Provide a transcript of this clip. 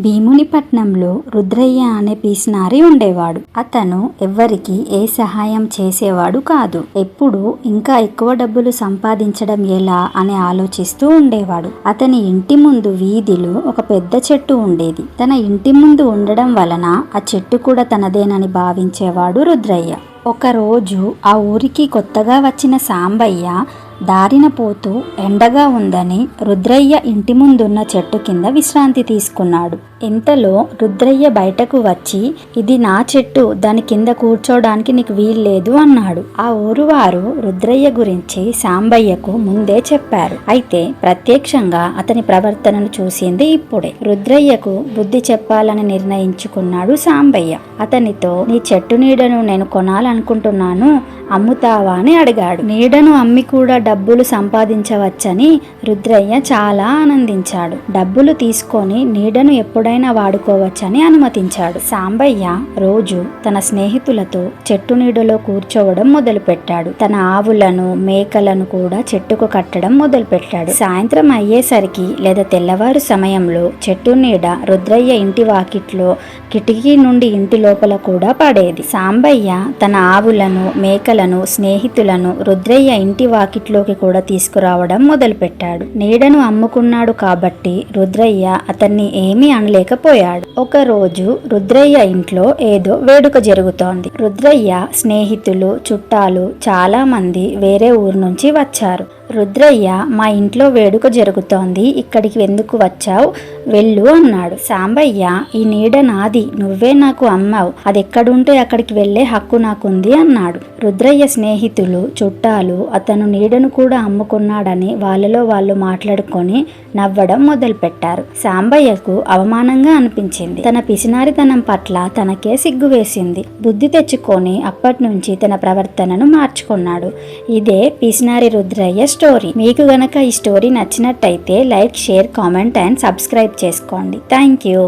భీమునిపట్నంలో రుద్రయ్య అనే పీసినారి ఉండేవాడు. అతను ఎవ్వరికి ఏ సహాయం చేసేవాడు కాదు. ఎప్పుడు ఇంకా ఎక్కువ డబ్బులు సంపాదించడం ఎలా అని ఆలోచిస్తూ ఉండేవాడు. అతని ఇంటి ముందు వీధిలో ఒక పెద్ద చెట్టు ఉండేది. తన ఇంటి ముందు ఉండడం వలన ఆ చెట్టు కూడా తనదేనని భావించేవాడు రుద్రయ్య. ఒకరోజు ఆ ఊరికి కొత్తగా వచ్చిన సాంబయ్య దారిన పోతూ ఎండగా ఉందని రుద్రయ్య ఇంటి ముందున్న చెట్టు కింద విశ్రాంతి తీసుకున్నాడు. ఇంతలో రుద్రయ్య బయటకు వచ్చి, ఇది నా చెట్టు, దాని కింద కూర్చోడానికి నీకు వీల్లేదు అన్నాడు. ఆ ఊరు వారు రుద్రయ్య గురించి సాంబయ్యకు ముందే చెప్పారు. అయితే ప్రత్యక్షంగా అతని ప్రవర్తనను చూసింది ఇప్పుడే. రుద్రయ్యకు బుద్ధి చెప్పాలని నిర్ణయించుకున్నాడు సాంబయ్య. అతనితో, నీ చెట్టు నీడను నేను కొనాలనుకుంటున్నాను, అమ్ముతావా అని అడిగాడు. నీడను అమ్మి కూడా డబ్బులు సంపాదించవచ్చని రుద్రయ్య చాలా ఆనందించాడు. డబ్బులు తీసుకొని నీడను ఎప్పుడైనా వాడుకోవచ్చని అనుమతించాడు. సాంబయ్య రోజు తన స్నేహితులతో చెట్టు నీడలో కూర్చోవడం మొదలుపెట్టాడు. తన ఆవులను, మేకలను కూడా చెట్టుకు కట్టడం మొదలుపెట్టాడు. సాయంత్రం అయ్యేసరికి లేదా తెల్లవారు సమయంలో చెట్టు నీడ రుద్రయ్య ఇంటి వాకిట్లో, కిటికీ నుండి ఇంటి లోపల కూడా పడేది. సాంబయ్య తన ఆవులను, మేకలను, స్నేహితులను రుద్రయ్య ఇంటి వాకిట్లో కూడా తీసుకురావడం మొదలుపెట్టాడు. నీడను అమ్ముకున్నాడు కాబట్టి రుద్రయ్య అతన్ని ఏమీ అనలేకపోయాడు. ఒక రోజు రుద్రయ్య ఇంట్లో ఏదో వేడుక జరుగుతోంది. రుద్రయ్య స్నేహితులు, చుట్టాలు చాలా మంది వేరే ఊరు నుంచి వచ్చారు. రుద్రయ్య, మా ఇంట్లో వేడుక జరుగుతోంది, ఇక్కడికి ఎందుకు వచ్చావు, వెళ్ళు అన్నాడు. సాంబయ్య, ఈ నీడ నాది, నువ్వే నాకు అమ్మావు, అది ఎక్కడుంటే అక్కడికి వెళ్లే హక్కు నాకుంది అన్నాడు. రుద్రయ్య స్నేహితులు, చుట్టాలు అతను నీడను కూడా అమ్ముకున్నాడని వాళ్ళలో వాళ్ళు మాట్లాడుకొని నవ్వడం మొదలుపెట్టారు. సాంబయ్యకు అవమానంగా అనిపించింది. తన పిసినారితనం పట్ల తనకే సిగ్గు వేసింది. బుద్ధి తెచ్చుకొని అప్పటి నుంచి తన ప్రవర్తనను మార్చుకున్నాడు. ఇదే పిసినారి రుద్రయ్య స్టోరీ. మీకు గనక ఈ స్టోరీ నచ్చినట్టయితే like, share, comment and subscribe చేసుకోండి. Thank you.